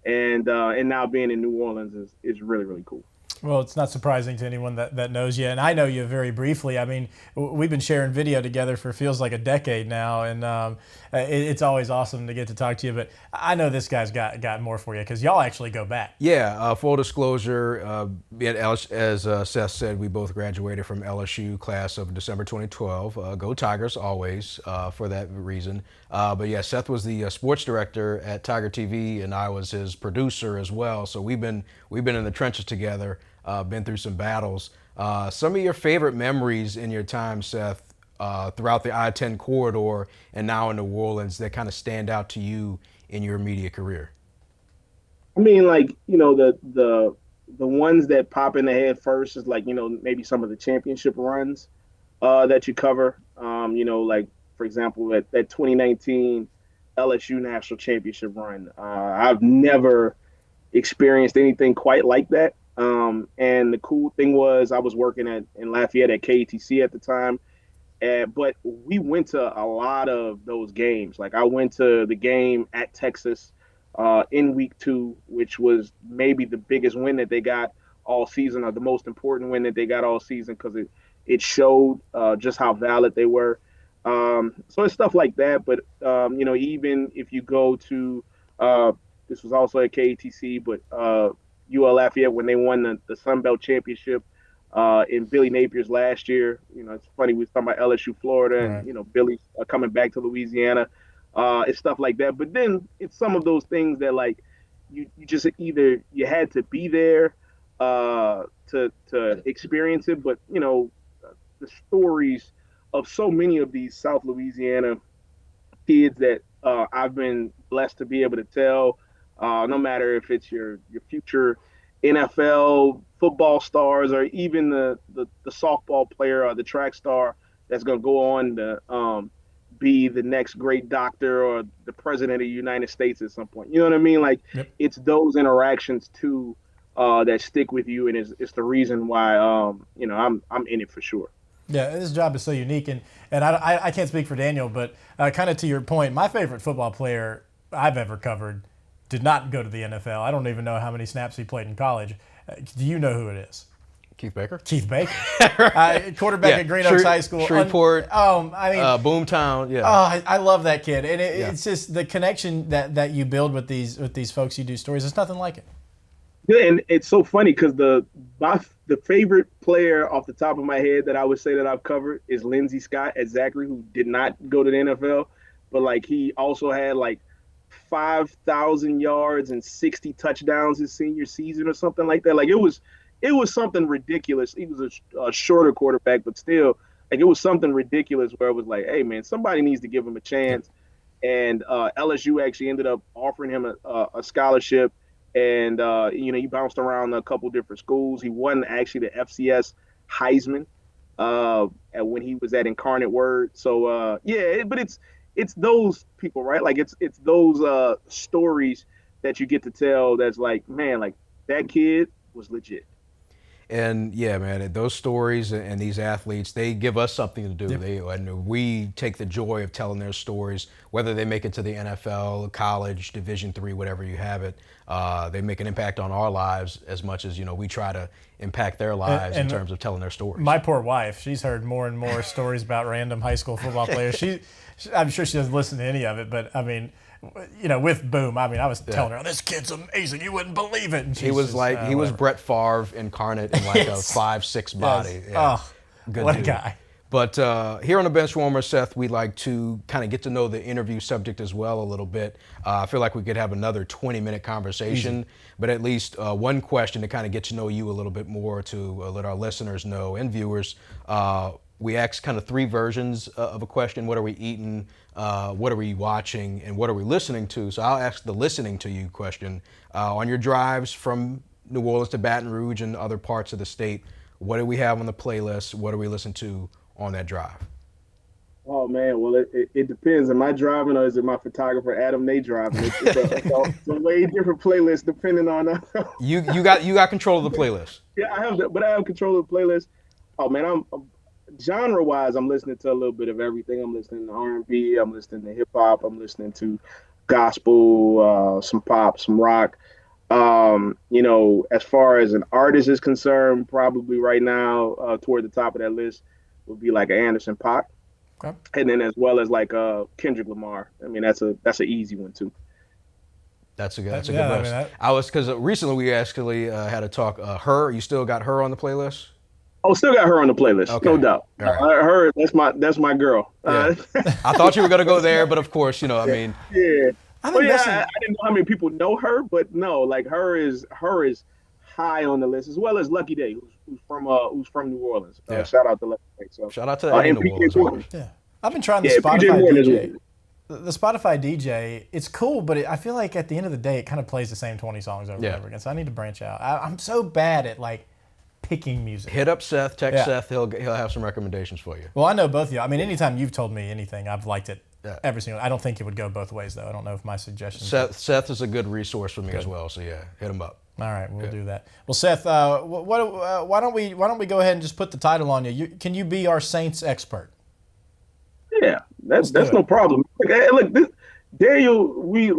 and now being in New Orleans is really, really cool. Well, it's not surprising to anyone that knows you, and I know you very briefly. I mean, we've been sharing video together for feels like a decade now, and it's always awesome to get to talk to you. But I know this guy's got more for you because y'all actually go back. Yeah, full disclosure, as Seth said, we both graduated from LSU class of December 2012. Go Tigers always for that reason. But yeah, Seth was the sports director at Tiger TV, and I was his producer as well. So we've been in the trenches together, been through some battles. Some of your favorite memories in your time, Seth, throughout the I-10 corridor and now in New Orleans that kind of stand out to you in your media career? I mean, like, the ones that pop in the head first is like, maybe some of the championship runs that you cover. Like, for example, that 2019 LSU national championship run. I've never experienced anything quite like that. And the cool thing was I was working in Lafayette at KATC at the time. But we went to a lot of those games. Like I went to the game at Texas in week 2, which was maybe the biggest win that they got all season, or the most important win that they got all season, because it showed just how valid they were. So it's stuff like that. But even if you go to this was also at KATC, but UL Lafayette when they won the Sun Belt Championship in Billy Napier's last year. It's funny, we was talking about LSU, Florida, and Right. Billy coming back to Louisiana. It's stuff like that. But then it's some of those things that like you just either you had to be there to experience it, but the stories of so many of these South Louisiana kids that I've been blessed to be able to tell. No matter if it's your future NFL football stars, or even the softball player or the track star that's going to go on to be the next great doctor or the president of the United States at some point. You know what I mean? Like, Yep. it's those interactions too that stick with you, and it's the reason why I'm in it for sure. Yeah, this job is so unique, and I can't speak for Daniel, but kind of to your point, my favorite football player I've ever covered did not go to the NFL. I don't even know how many snaps he played in college. Do you know who it is? Keith Baker? Keith Baker, quarterback Yeah, at Green Oaks High School. Shreveport. I mean, Boomtown, yeah. I love that kid, and Yeah. it's just the connection that you build with these folks you do stories. There's nothing like it. Yeah, and it's so funny because the favorite player off the top of my head that I would say that I've covered is Lindsey Scott at Zachary, who did not go to the NFL, but like he also had like 5,000 yards and 60 touchdowns his senior season or something like that. Like it was something ridiculous. He was a shorter quarterback, but still, like it was something ridiculous where it was like, hey man, somebody needs to give him a chance. And LSU actually ended up offering him a scholarship, and he bounced around a couple different schools. He won actually the FCS Heisman when he was at Incarnate Word. So but it's those people, right? Like it's those stories that you get to tell. That's like, man, like that kid was legit. And yeah, man, those stories and these athletes, they give us something to do. And we take the joy of telling their stories, whether they make it to the NFL, college, Division III, whatever you have it. They make an impact on our lives as much as, we try to impact their lives in terms of telling their stories. My poor wife, she's heard more and more stories about random high school football players. I'm sure she doesn't listen to any of it, but I mean, with Boom, I mean, I was telling her, this kid's amazing. You wouldn't believe it. And he was he was Brett Favre incarnate in like a 5'6" body. Yes. Yeah. Oh, good what dude. a guy. But here on the Benchwarmers, Seth, we'd like to kind of get to know the interview subject as well a little bit. I feel like we could have another 20-minute conversation, but at least one question to kind of get to know you a little bit more, to let our listeners know and viewers. We asked kind of 3 versions of a question. What are we eating? What are we watching? And what are we listening to? So I'll ask the listening to you question. On your drives from New Orleans to Baton Rouge and other parts of the state, what do we have on the playlist? What do we listen to on that drive? Oh man, well it depends. Am I driving or is it my photographer Adam Nate driving? It's a way different playlist depending on. You got control of the playlist. Yeah, I have control of the playlist. Oh man, I'm genre wise, I'm listening to a little bit of everything. I'm listening to R&B. I'm listening to hip hop. I'm listening to gospel, some pop, some rock. As far as an artist is concerned, probably right now, toward the top of that list would be like Anderson .Paak. Okay. And then as well as like Kendrick Lamar. I mean, that's an easy one too. That's a good list. Because recently we actually had a talk. Her, you still got her on the playlist? Oh, still got her on the playlist, okay. No doubt. Right. Her, that's my girl. Yeah. I thought you were gonna go there, but of course, I mean. Yeah. I didn't know how many people know her, but no, like her is high on the list, as well as Lucky Day, who's from New Orleans. Shout out to Lucky Day. So shout out to New Orleans. Yeah, I've been trying the Spotify DJ. The Spotify DJ, it's cool, but I feel like at the end of the day, it kind of plays the same 20 songs over and over again. So I need to branch out. I'm so bad at like picking music. Hit up Seth, text Seth. He'll have some recommendations for you. Well, I know both of you. I mean, anytime you've told me anything, I've liked it. Every single. I don't think it would go both ways though. I don't know if my suggestions. Seth is a good resource for me as well. So yeah, hit him up. All right, we'll do that. Well, Seth, why don't we go ahead and just put the title on you? Can you be our Saints expert? Yeah, that's no problem. Look, Daniel, we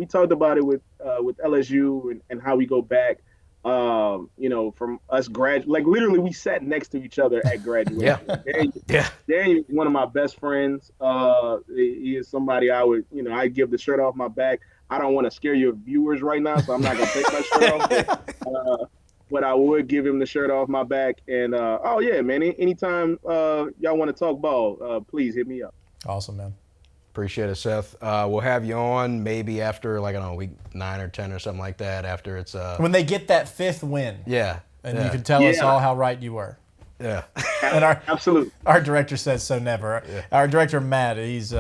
talked about it with LSU and how we go back. From us literally we sat next to each other at graduation. Daniel is one of my best friends. He is somebody I give the shirt off my back. I don't want to scare your viewers right now, so I'm not gonna take my shirt off. But I would give him the shirt off my back. And anytime y'all want to talk ball, please hit me up. Awesome, man. Appreciate it, Seth. We'll have you on maybe after, week 9 or 10 or something like that. After it's when they get that 5th win. Yeah. And you can tell us all how right you were. Yeah. And absolutely. Our director says so never. Yeah. Our director Matt, he's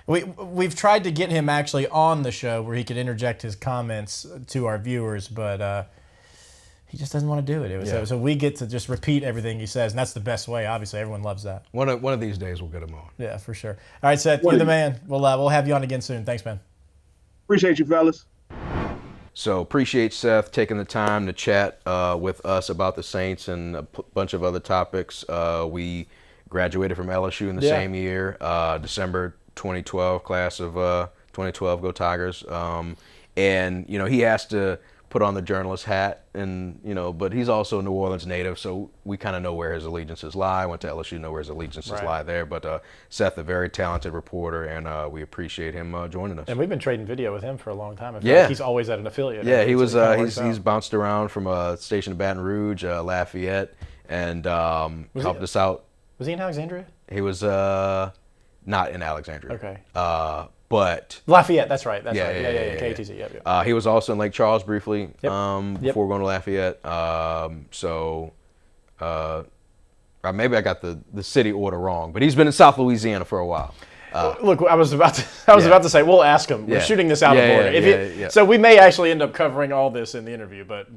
we've tried to get him actually on the show where he could interject his comments to our viewers, but he just doesn't want to do it. So we get to just repeat everything he says, and that's the best way. Obviously, everyone loves that. One of these days, we'll get him on. Yeah, for sure. All right, Seth, you're the man. We'll have you on again soon. Thanks, man. Appreciate you, fellas. So appreciate Seth taking the time to chat with us about the Saints and a bunch of other topics. We graduated from LSU in the same year, December 2012, class of 2012, go Tigers. And he has to put on the journalist hat, and but he's also a New Orleans native, so we kind of know where his allegiances lie. Went to LSU, know where his allegiances lie there. But Seth, a very talented reporter, and we appreciate him joining us. And we've been trading video with him for a long time. I feel like he's always at an affiliate. Yeah, he was. He's bounced around from a station in Baton Rouge, Lafayette, and helped us out. Was he in Alexandria? He was not in Alexandria. Okay. But Lafayette, that's right. Yeah, KTC. Yep. He was also in Lake Charles briefly before going to Lafayette. Maybe I got the city order wrong, but he's been in South Louisiana for a while. Look, I was about to say we'll ask him. We're shooting this out of order. So we may actually end up covering all this in the interview, but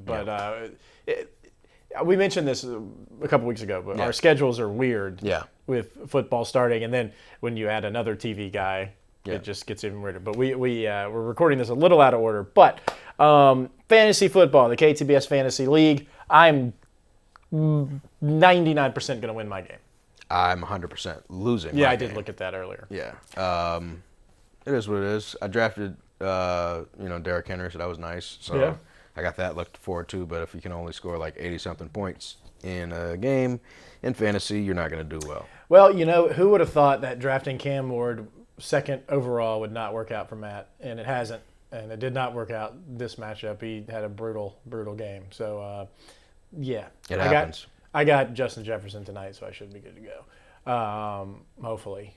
we mentioned this a couple weeks ago. But our schedules are weird. With football starting, and then when you add another TV guy. It just gets even weirder. But we're recording this a little out of order. But fantasy football, the KTBS Fantasy League, I'm 99% going to win my game. I'm 100% losing. Yeah, my I did game. look at that earlier. Yeah. It is what it is. I drafted, Derrick Henry, so that was nice. So Yeah. I got that looked forward to. But if you can only score like 80-something points in a game in fantasy, you're not going to do well. Well, who would have thought that drafting Cam Ward second overall would not work out for Matt, and it hasn't, and it did not work out this matchup. He had a brutal game. So, yeah, It happens. I got Justin Jefferson tonight, so I should be good to go. Hopefully,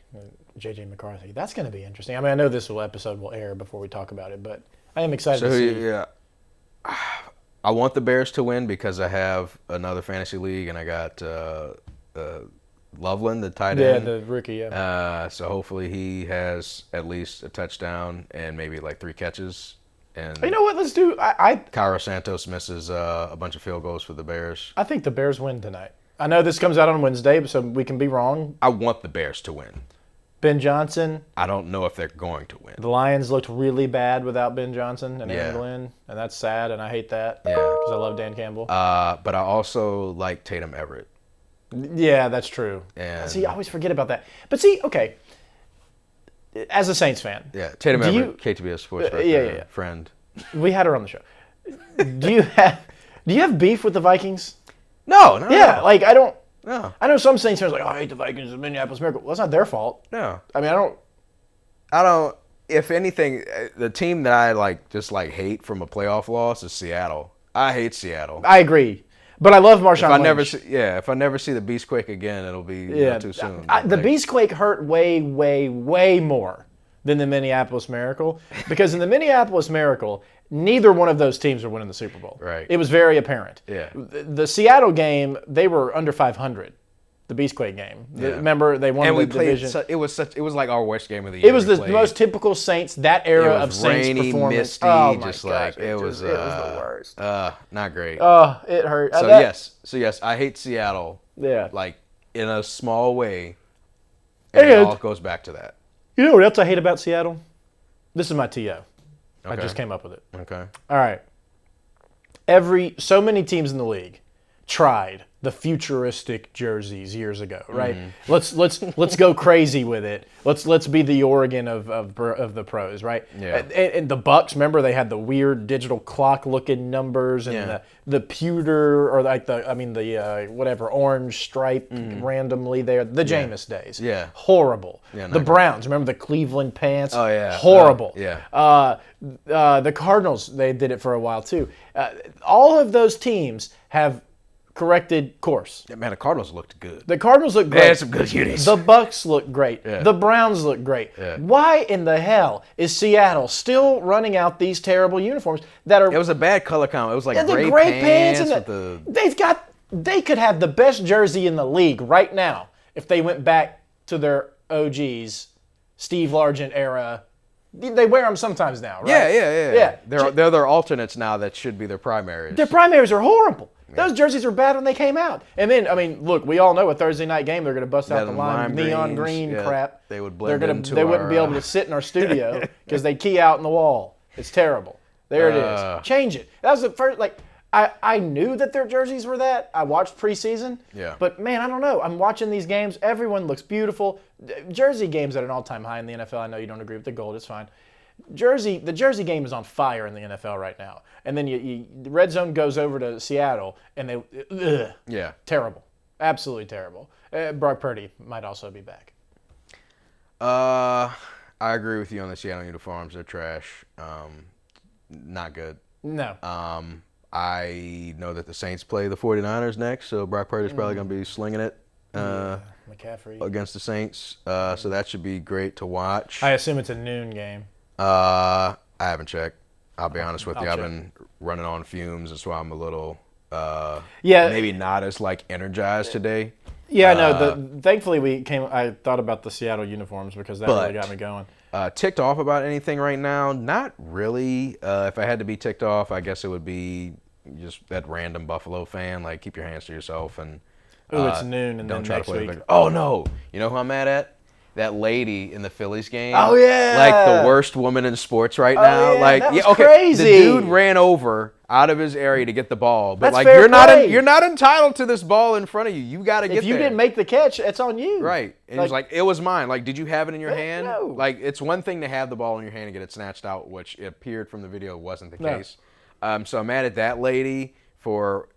J.J. McCarthy. That's going to be interesting. I mean, I know this episode will air before we talk about it, but I am excited to see. Yeah, I want the Bears to win because I have another fantasy league, and I got Loveland, the tight end. Yeah, the rookie, yeah. So hopefully he has at least a touchdown and maybe like 3 catches. And You know what? Let's do. Cairo Santos misses a bunch of field goals for the Bears. I think the Bears win tonight. I know this comes out on Wednesday, so we can be wrong. I want the Bears to win. Ben Johnson. I don't know if they're going to win. The Lions looked really bad without Ben Johnson and Yeah. Aaron Glenn, and that's sad, and I hate that. Yeah. Because I love Dan Campbell. But I also like Tatum Everett. Yeah, that's true. And See, I always forget about that. But see, okay, as a Saints fan, yeah, Tatum Do Everett, you- KTBS sports director, yeah. friend. we had her on the show. Do you have beef with the Vikings? No. Yeah, like I don't. No. I know some Saints fans are like, oh, I hate the Vikings, the Minneapolis Miracle. Well, it's not their fault. No. I mean, I don't. If anything, the team that I hate from a playoff loss is Seattle. I hate Seattle. I agree. But I love Marshawn Lynch. If I never see the Beastquake again, it'll be too soon. The Beastquake hurt way, way, way more than the Minneapolis Miracle because in the Minneapolis Miracle, neither one of those teams were winning the Super Bowl. Right. It was very apparent. Yeah. The Seattle game, they were under 500. The Beastquake game. Yeah. Remember, they won And the we played. division. It was like our worst game of the year. It was we the played. most typical Saints, that era It of was Saints rainy, performance. misty, Oh my just gosh, like it was the worst. Not great. Oh, it hurt. So yes, I hate Seattle. Yeah. Like in a small way, and it And- all goes back to that. You know what else I hate about Seattle? This is my TO. I Okay. just came up with it. Okay. All right. So many teams in the league tried the futuristic jerseys years ago, right? Let's go crazy with it. Let's be the Oregon of the pros, right? Yeah. And the Bucks, remember they had the weird digital clock looking numbers and Yeah. the pewter or whatever orange stripe randomly there. The Jameis days. Yeah. Horrible. Yeah, not the great. Browns, remember the Cleveland pants? Oh, yeah. Horrible. Yeah. The Cardinals, they did it for a while too. All of those teams have corrected course. Yeah, man, the Cardinals looked good. The Cardinals look They great. had some good unis. The Bucks look great. Yeah. The Browns look great. Yeah. Why in the hell is Seattle still running out these terrible uniforms that are It was a bad color combo. It was like the gray pants and with the. they could have the best jersey in the league right now if they went back to their OGs, Steve Largent era. They wear them sometimes now, right? Yeah. They're their alternates now that should be their primaries. Their primaries are horrible. Those jerseys were bad when they came out. And then, I mean, look, we all know a Thursday night game, they're going to bust out the lime neon greens, green yeah, crap. they would blend into They wouldn't be our, able to sit in our studio because they key out in the wall. It's terrible. There it is. Change it. That was the first, I knew that their jerseys were that. I watched preseason. Yeah. But, man, I don't know. I'm watching these games. Everyone looks beautiful. Jersey games at an all-time high in the NFL. I know you don't agree with the gold. It's fine. The Jersey game is on fire in the NFL right now. And then the red zone goes over to Seattle, and Yeah. terrible. Absolutely terrible. Brock Purdy might also be back. I agree with you on the Seattle uniforms. They're trash. Not good. No. I know that the Saints play the 49ers next, so Brock Purdy's probably going to be slinging it McCaffrey. against the Saints. So that should be great to watch. I assume it's a noon game. I haven't checked. I'll be honest with you. I'll I've check. been running on fumes. That's why I'm a little Yeah. maybe not as energized today. Yeah, no. Thankfully, I thought about the Seattle uniforms because that really But- got me going. Ticked off about anything right now? Not really. If I had to be ticked off, I guess it would be just that random Buffalo fan. Like, keep your hands to yourself and Ooh, it's noon and don't then try next to play week. the. Oh no! You know who I'm mad at? that lady in the Phillies game. Oh, yeah. Like the worst woman in sports right now. Yeah, like that was okay, crazy. the dude ran over out of his area to get the ball, but That's like fair play. you're not entitled to this ball in front of you. You got to get there. If you didn't make the catch, it's on you. Right. And he's like, it was mine. Like, did you have it in your hand? No. Like, it's one thing to have the ball in your hand and get it snatched out, which it appeared from the video wasn't the case. So I'm mad at that lady for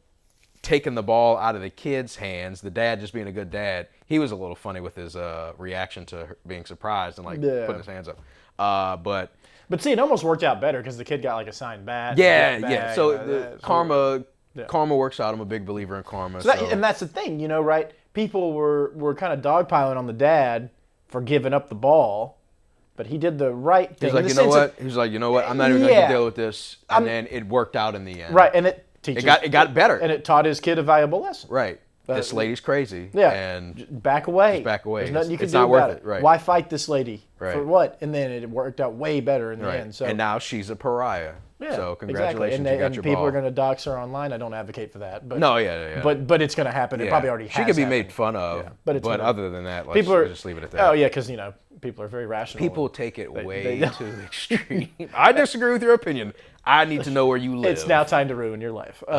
taking the ball out of the kid's hands. The dad just being a good dad. He was a little funny with his reaction to her being surprised and like putting his hands up. But see, it almost worked out better because the kid got like a signed bat. Yeah. So karma works out. I'm a big believer in karma. And that's the thing, you know, right? People were kind of dogpiling on the dad for giving up the ball, but he did the right thing. He's like, you know what? I'm not even going to deal with this. And then it worked out in the end. Right, and it got better. And it taught his kid a valuable lesson. Right. This lady's crazy. Yeah. And just back away. Just back away. There's nothing you can it's do not about worth it. Right. Why fight this lady? Right. For what? And then it worked out way better in the end. So. And now she's a pariah. Yeah, so congratulations, exactly. you got and your people ball. are going to dox her online. I don't advocate for that. But No, yeah. But it's going to happen. It probably already has. She could be happened. made fun of. But other than that, let's just leave it at that. Oh yeah, because people are very rational. People take it way to the extreme. I disagree with your opinion. I need to know where you live. It's now time to ruin your life. We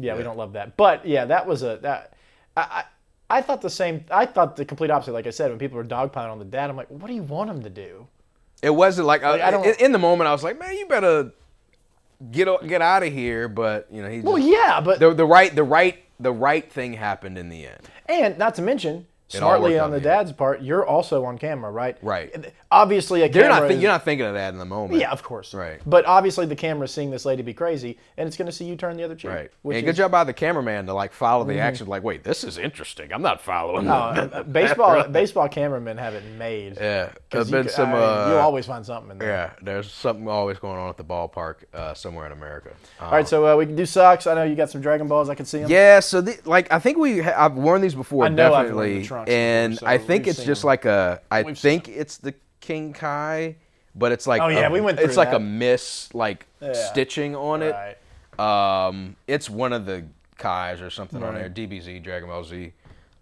don't love that. But yeah, that was I thought the same. I thought the complete opposite. Like I said, when people were dogpiling on the dad, I'm like, what do you want him to do? It wasn't like in the moment. I was like, man, you better get out of here. But he. But the right thing happened in the end. And not to mention, smartly on the dad's part, you're also on camera, right? Right. Obviously, you're not thinking of that in the moment. Yeah, of course. Right. But obviously, the camera's seeing this lady be crazy, and it's going to see you turn the other cheek. Right. And good job by the cameraman to like follow the action. Like, wait, this is interesting. I'm not following. Baseball cameramen have it made. Yeah. There's been you'll always find something in there. Yeah. There's something always going on at the ballpark somewhere in America. All right, so we can do socks. I know you got some Dragon Balls. I can see them. Yeah. So I think I've worn these before. I know definitely. I've worn the trunks and before, I think it's just like it's the King Kai, but it's like we went through it's like that. a stitching on it. Right. It's one of the Kais or something on there. DBZ, Dragon Ball Z.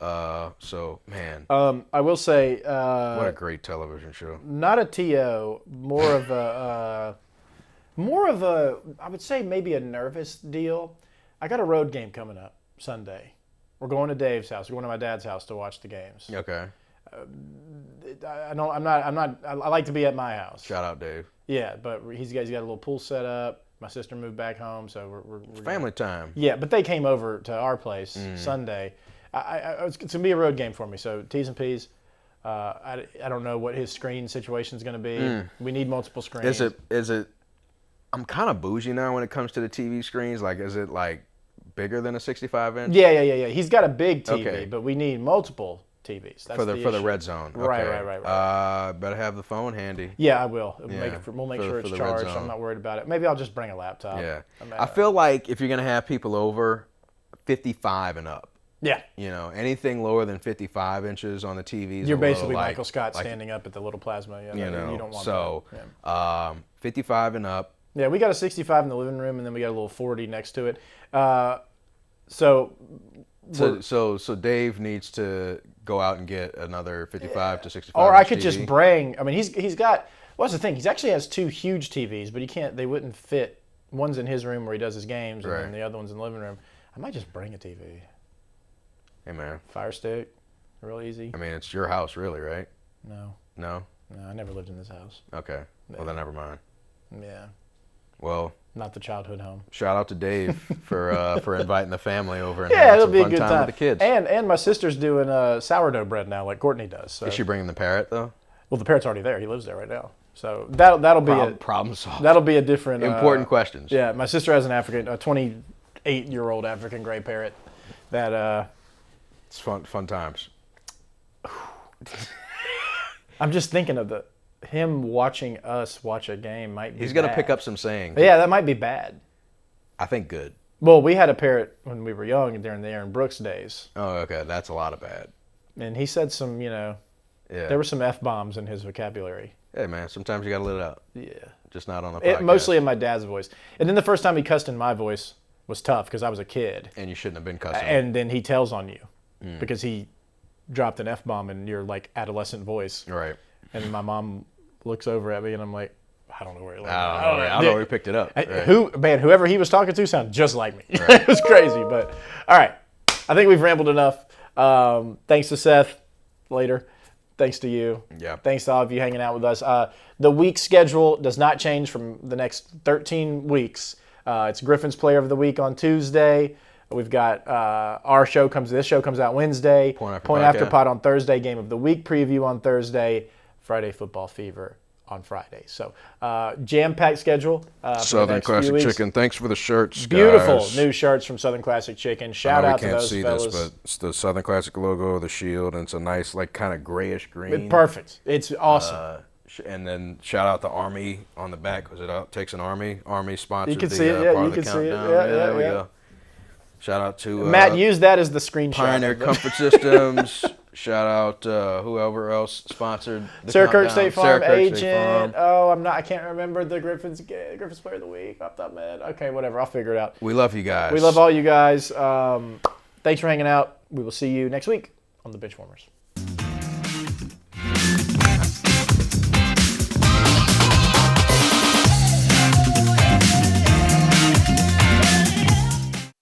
So man. I will say. What a great television show. Not a TO, more of a, I would say maybe a nervous deal. I got a road game coming up Sunday. We're going to Dave's house. We're going to my dad's house to watch the games. Okay. I like to be at my house. Shout out, Dave. Yeah, but he's got a little pool set up. My sister moved back home, so we're family time. Yeah, but they came over to our place Sunday. It's going to be a road game for me, so T's and P's. I don't know what his screen situation is going to be. We need multiple screens. Is it? I'm kind of bougie now when it comes to the TV screens. Like, is it like bigger than a 65-inch? Yeah. He's got a big TV, but we need multiple TVs. That's for the red zone. Okay. Right. Better have the phone handy. Yeah, I will. We'll make sure it's charged. I'm not worried about it. Maybe I'll just bring a laptop. Yeah. I feel like if you're gonna have people over, 55 and up. Yeah. Anything lower than 55 inches on the TVs. You're basically Michael Scott standing up at the little plasma. You don't want that. 55 and up. Yeah, we got a 65 in the living room, and then we got a little 40 next to it. So Dave needs to go out and get another 55 to 65. Or I could just bring. I mean, he's got. What's the thing? He actually has two huge TVs, but he can't. They wouldn't fit. One's in his room where he does his games, and then the other one's in the living room. I might just bring a TV. Hey man. Fire stick, real easy. I mean, it's your house, really, right? No. No. No, I never lived in this house. Okay. Well, then never mind. Yeah. Well, not the childhood home. Shout out to Dave for inviting the family over and it'll be a good time with the kids. And my sister's doing sourdough bread now, like Courtney does. So. Is she bringing the parrot though? Well, the parrot's already there. He lives there right now. So that'll be a problem solved. That'll be a different important questions. Yeah, my sister has a 28-year-old African gray parrot that. It's fun times. I'm just thinking of him watching us watch a game might be He's going to pick up some sayings. Yeah, that might be bad. I think good. Well, we had a parrot when we were young during the Aaron Brooks days. Oh, okay. That's a lot of bad. And he said some, there were some F-bombs in his vocabulary. Hey, man, sometimes you got to let it out. Yeah. Just not on the podcast. Mostly in my dad's voice. And then the first time he cussed in my voice was tough because I was a kid. And you shouldn't have been cussing. And then he tells on you because he dropped an F-bomb in your like adolescent voice. Right. And my mom looks over at me and I'm like, I don't know where he learned I that. don't know where he picked it up. Right. Whoever he was talking to sounded just like me. Right. It was crazy. But all right. I think we've rambled enough. Thanks to Seth. Later. Thanks to you. Yeah. Thanks to all of you hanging out with us. The week schedule does not change from the next 13 weeks. It's Griffin's Player of the Week on Tuesday. We've got this show comes out Wednesday. Point After Pod on Thursday. Game of the Week preview on Thursday. Friday Football Fever on Friday. So jam-packed schedule. Southern Classic Chicken. Thanks for the shirts, Beautiful guys. New shirts from Southern Classic Chicken. Shout out to those fellas. You can't see this, but it's the Southern Classic logo, the shield, and it's a nice, like, kind of grayish green. Perfect. It's awesome. And then shout out to Army on the back because it takes an Army. Army sponsored you can see it. Yeah, you can see it. Yeah, there we go. Shout out to Matt. Use that as the screenshot. Pioneer Comfort Systems. Shout out whoever else sponsored the Sarah Kirk countdown. State Farm Sarah Kirk agent. State Farm. Oh, I can't remember the Griffin's Player of the Week off the top of my head. Okay, whatever. I'll figure it out. We love you guys. We love all you guys. Thanks for hanging out. We will see you next week on the Benchwarmers.